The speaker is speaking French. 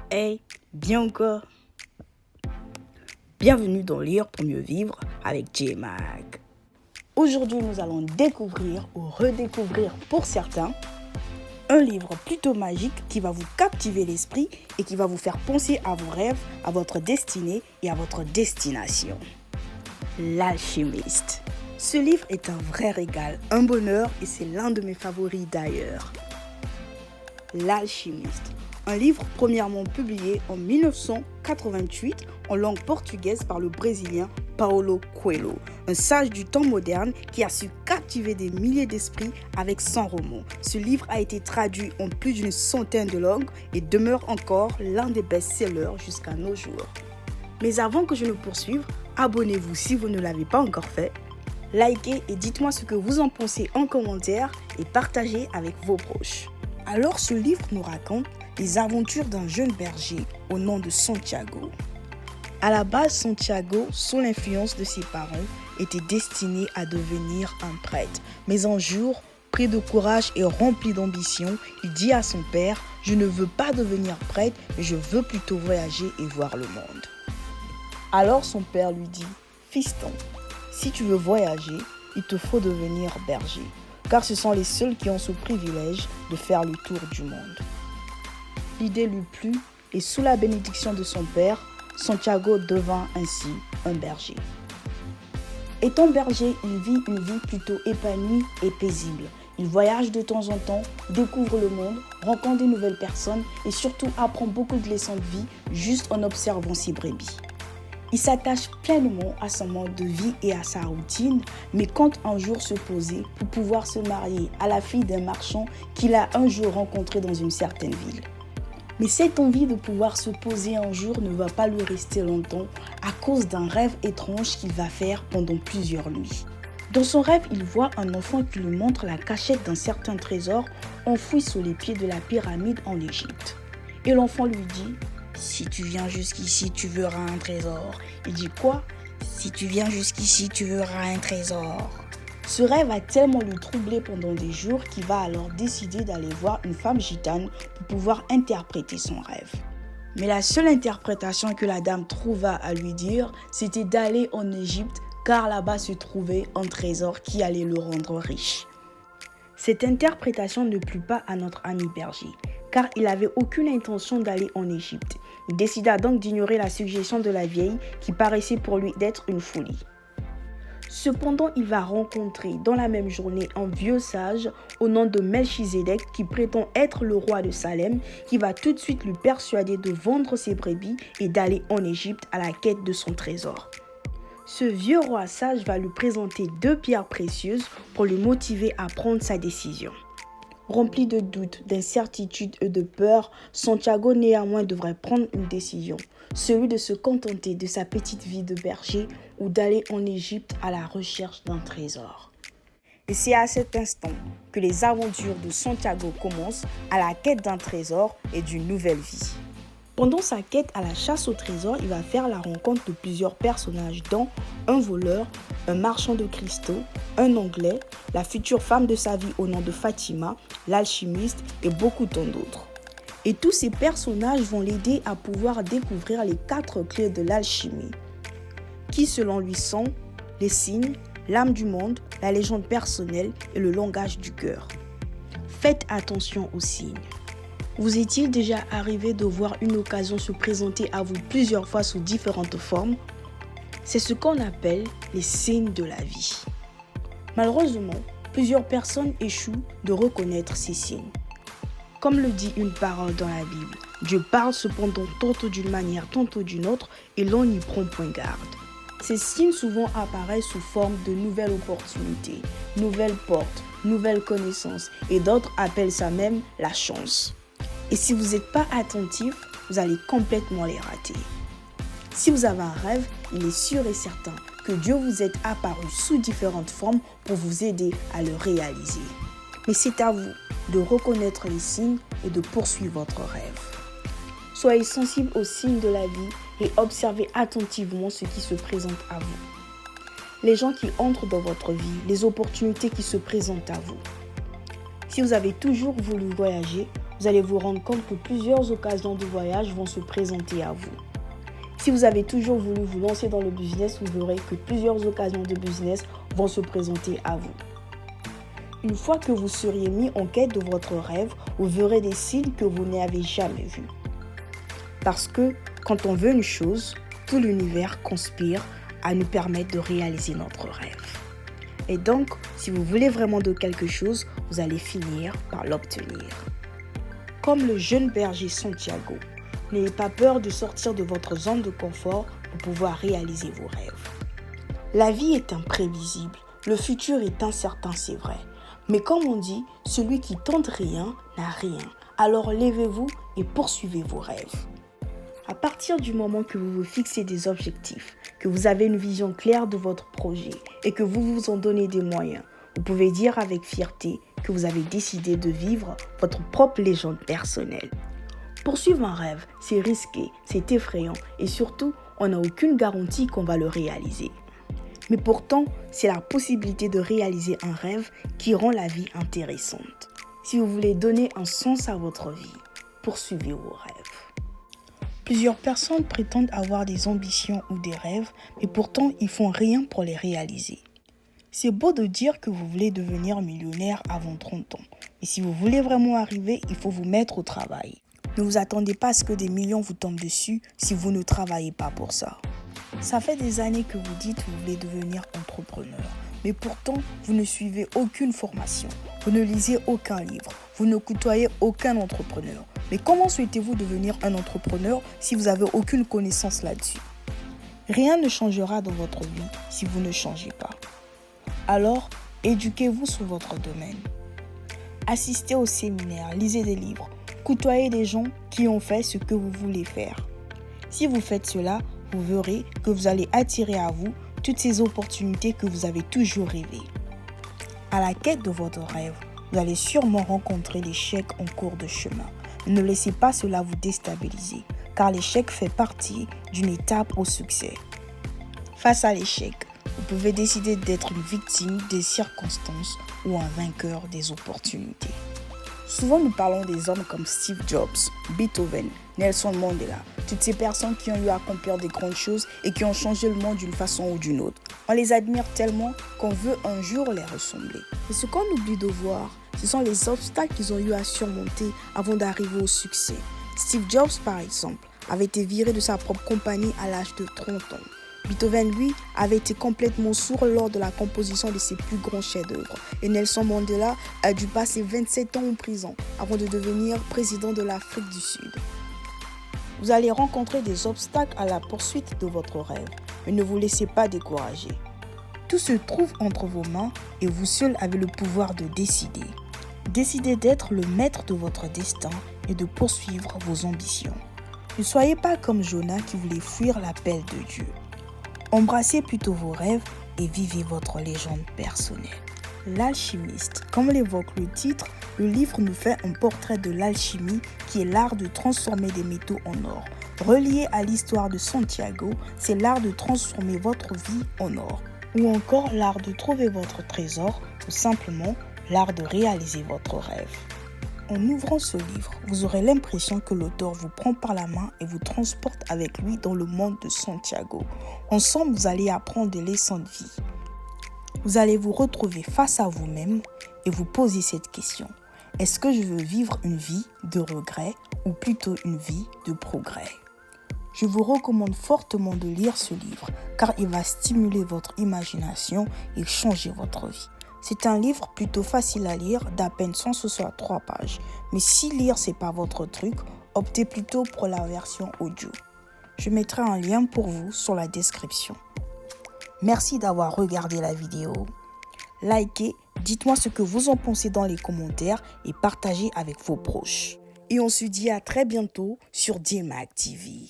Hey, bien encore. Bienvenue dans Lire pour mieux vivre avec J-Mag. Aujourd'hui, nous allons découvrir ou redécouvrir pour certains un livre plutôt magique qui va vous captiver l'esprit et qui va vous faire penser à vos rêves, à votre destinée et à votre destination. L'Alchimiste. Ce livre est un vrai régal, un bonheur et c'est l'un de mes favoris d'ailleurs. L'Alchimiste. Un livre premièrement publié en 1988 en langue portugaise par le Brésilien Paulo Coelho, un sage du temps moderne qui a su captiver des milliers d'esprits avec 100 romans. Ce livre a été traduit en plus d'une centaine de langues et demeure encore l'un des best-sellers jusqu'à nos jours. Mais avant que je ne poursuive, abonnez-vous si vous ne l'avez pas encore fait, likez et dites-moi ce que vous en pensez en commentaire et partagez avec vos proches. Alors ce livre nous raconte les aventures d'un jeune berger au nom de Santiago. À la base, Santiago, sous l'influence de ses parents, était destiné à devenir un prêtre. Mais un jour, pris de courage et rempli d'ambition, il dit à son père « Je ne veux pas devenir prêtre, mais je veux plutôt voyager et voir le monde. » Alors son père lui dit « Fiston, si tu veux voyager, il te faut devenir berger, car ce sont les seuls qui ont ce privilège de faire le tour du monde. » L'idée lui plut et sous la bénédiction de son père, Santiago devint ainsi un berger. Étant berger, il vit une vie plutôt épanouie et paisible. Il voyage de temps en temps, découvre le monde, rencontre de nouvelles personnes et surtout apprend beaucoup de leçons de vie juste en observant ses brebis. Il s'attache pleinement à son mode de vie et à sa routine, mais compte un jour se poser pour pouvoir se marier à la fille d'un marchand qu'il a un jour rencontré dans une certaine ville. Mais cette envie de pouvoir se poser un jour ne va pas lui rester longtemps à cause d'un rêve étrange qu'il va faire pendant plusieurs nuits. Dans son rêve, il voit un enfant qui lui montre la cachette d'un certain trésor enfoui sous les pieds de la pyramide en Égypte. Et l'enfant lui dit « Si tu viens jusqu'ici, tu verras un trésor. » Il dit « Quoi ? Si tu viens jusqu'ici, tu verras un trésor. » Ce rêve a tellement le troublé pendant des jours qu'il va alors décider d'aller voir une femme gitane pour pouvoir interpréter son rêve. Mais la seule interprétation que la dame trouva à lui dire, c'était d'aller en Égypte car là-bas se trouvait un trésor qui allait le rendre riche. Cette interprétation ne plut pas à notre ami berger, car il n'avait aucune intention d'aller en Égypte. Il décida donc d'ignorer la suggestion de la vieille qui paraissait pour lui d'être une folie. Cependant, il va rencontrer dans la même journée un vieux sage au nom de Melchizedek qui prétend être le roi de Salem, qui va tout de suite lui persuader de vendre ses brebis et d'aller en Égypte à la quête de son trésor. Ce vieux roi sage va lui présenter 2 pierres précieuses pour le motiver à prendre sa décision. Rempli de doutes, d'incertitudes et de peur, Santiago néanmoins devrait prendre une décision, celui de se contenter de sa petite vie de berger ou d'aller en Égypte à la recherche d'un trésor. Et c'est à cet instant que les aventures de Santiago commencent à la quête d'un trésor et d'une nouvelle vie. Pendant sa quête à la chasse au trésor, il va faire la rencontre de plusieurs personnages dont un voleur, un marchand de cristaux, un Anglais, la future femme de sa vie au nom de Fatima, l'alchimiste et beaucoup tant d'autres. Et tous ces personnages vont l'aider à pouvoir découvrir les 4 clés de l'alchimie, qui selon lui sont les signes, l'âme du monde, la légende personnelle et le langage du cœur. Faites attention aux signes. Vous est-il déjà arrivé de voir une occasion se présenter à vous plusieurs fois sous différentes formes ? C'est ce qu'on appelle les signes de la vie. Malheureusement, plusieurs personnes échouent de reconnaître ces signes. Comme le dit une parole dans la Bible, Dieu parle cependant tantôt d'une manière, tantôt d'une autre, et l'on n'y prend point garde. Ces signes souvent apparaissent sous forme de nouvelles opportunités, nouvelles portes, nouvelles connaissances, et d'autres appellent ça même la chance. Et si vous n'êtes pas attentif, vous allez complètement les rater. Si vous avez un rêve, il est sûr et certain que Dieu vous est apparu sous différentes formes pour vous aider à le réaliser. Mais c'est à vous de reconnaître les signes et de poursuivre votre rêve. Soyez sensible aux signes de la vie et observez attentivement ce qui se présente à vous. Les gens qui entrent dans votre vie, les opportunités qui se présentent à vous. Si vous avez toujours voulu voyager, vous allez vous rendre compte que plusieurs occasions de voyage vont se présenter à vous. Si vous avez toujours voulu vous lancer dans le business, vous verrez que plusieurs occasions de business vont se présenter à vous. Une fois que vous seriez mis en quête de votre rêve, vous verrez des signes que vous n'avez jamais vus. Parce que quand on veut une chose, tout l'univers conspire à nous permettre de réaliser notre rêve. Et donc, si vous voulez vraiment de quelque chose, vous allez finir par l'obtenir. Comme le jeune berger Santiago, n'ayez pas peur de sortir de votre zone de confort pour pouvoir réaliser vos rêves. La vie est imprévisible, le futur est incertain, c'est vrai. Mais comme on dit, celui qui tente rien n'a rien. Alors levez-vous et poursuivez vos rêves. À partir du moment que vous vous fixez des objectifs, que vous avez une vision claire de votre projet et que vous vous en donnez des moyens, vous pouvez dire avec fierté que vous avez décidé de vivre votre propre légende personnelle. Poursuivre un rêve, c'est risqué, c'est effrayant et surtout, on n'a aucune garantie qu'on va le réaliser. Mais pourtant, c'est la possibilité de réaliser un rêve qui rend la vie intéressante. Si vous voulez donner un sens à votre vie, poursuivez vos rêves. Plusieurs personnes prétendent avoir des ambitions ou des rêves, mais pourtant ils font rien pour les réaliser. C'est beau de dire que vous voulez devenir millionnaire avant 30 ans, mais si vous voulez vraiment arriver, il faut vous mettre au travail. Ne vous attendez pas à ce que des millions vous tombent dessus si vous ne travaillez pas pour ça. Ça fait des années que vous dites que vous voulez devenir entrepreneur, mais pourtant vous ne suivez aucune formation, vous ne lisez aucun livre, vous ne côtoyez aucun entrepreneur. Mais comment souhaitez-vous devenir un entrepreneur si vous n'avez aucune connaissance là-dessus? Rien ne changera dans votre vie si vous ne changez pas. Alors, éduquez-vous sur votre domaine. Assistez aux séminaires, lisez des livres, côtoyez des gens qui ont fait ce que vous voulez faire. Si vous faites cela, vous verrez que vous allez attirer à vous toutes ces opportunités que vous avez toujours rêvé. À la quête de votre rêve, vous allez sûrement rencontrer l'échec en cours de chemin. Ne laissez pas cela vous déstabiliser, car l'échec fait partie d'une étape au succès. Face à l'échec, vous pouvez décider d'être une victime des circonstances ou un vainqueur des opportunités. Souvent, nous parlons des hommes comme Steve Jobs, Beethoven, Nelson Mandela, toutes ces personnes qui ont eu à accomplir des grandes choses et qui ont changé le monde d'une façon ou d'une autre. On les admire tellement qu'on veut un jour les ressembler. Et ce qu'on oublie de voir, ce sont les obstacles qu'ils ont eu à surmonter avant d'arriver au succès. Steve Jobs, par exemple, avait été viré de sa propre compagnie à l'âge de 30 ans. Beethoven, lui, avait été complètement sourd lors de la composition de ses plus grands chefs-d'œuvre. Et Nelson Mandela a dû passer 27 ans en prison avant de devenir président de l'Afrique du Sud. Vous allez rencontrer des obstacles à la poursuite de votre rêve, mais ne vous laissez pas décourager. Tout se trouve entre vos mains et vous seul avez le pouvoir de décider. Décidez d'être le maître de votre destin et de poursuivre vos ambitions. Ne soyez pas comme Jonas qui voulait fuir l'appel de Dieu. Embrassez plutôt vos rêves et vivez votre légende personnelle. L'alchimiste, comme l'évoque le titre, le livre nous fait un portrait de l'alchimie qui est l'art de transformer des métaux en or. Relié à l'histoire de Santiago, c'est l'art de transformer votre vie en or. Ou encore l'art de trouver votre trésor ou simplement l'art de réaliser votre rêve. En ouvrant ce livre, vous aurez l'impression que l'auteur vous prend par la main et vous transporte avec lui dans le monde de Santiago. Ensemble, vous allez apprendre des leçons de vie. Vous allez vous retrouver face à vous-même et vous poser cette question. Est-ce que je veux vivre une vie de regret ou plutôt une vie de progrès? Je vous recommande fortement de lire ce livre car il va stimuler votre imagination et changer votre vie. C'est un livre plutôt facile à lire, d'à peine 163 pages. Mais si lire c'est pas votre truc, optez plutôt pour la version audio. Je mettrai un lien pour vous sur la description. Merci d'avoir regardé la vidéo. Likez, dites-moi ce que vous en pensez dans les commentaires et partagez avec vos proches. Et on se dit à très bientôt sur DMAC TV.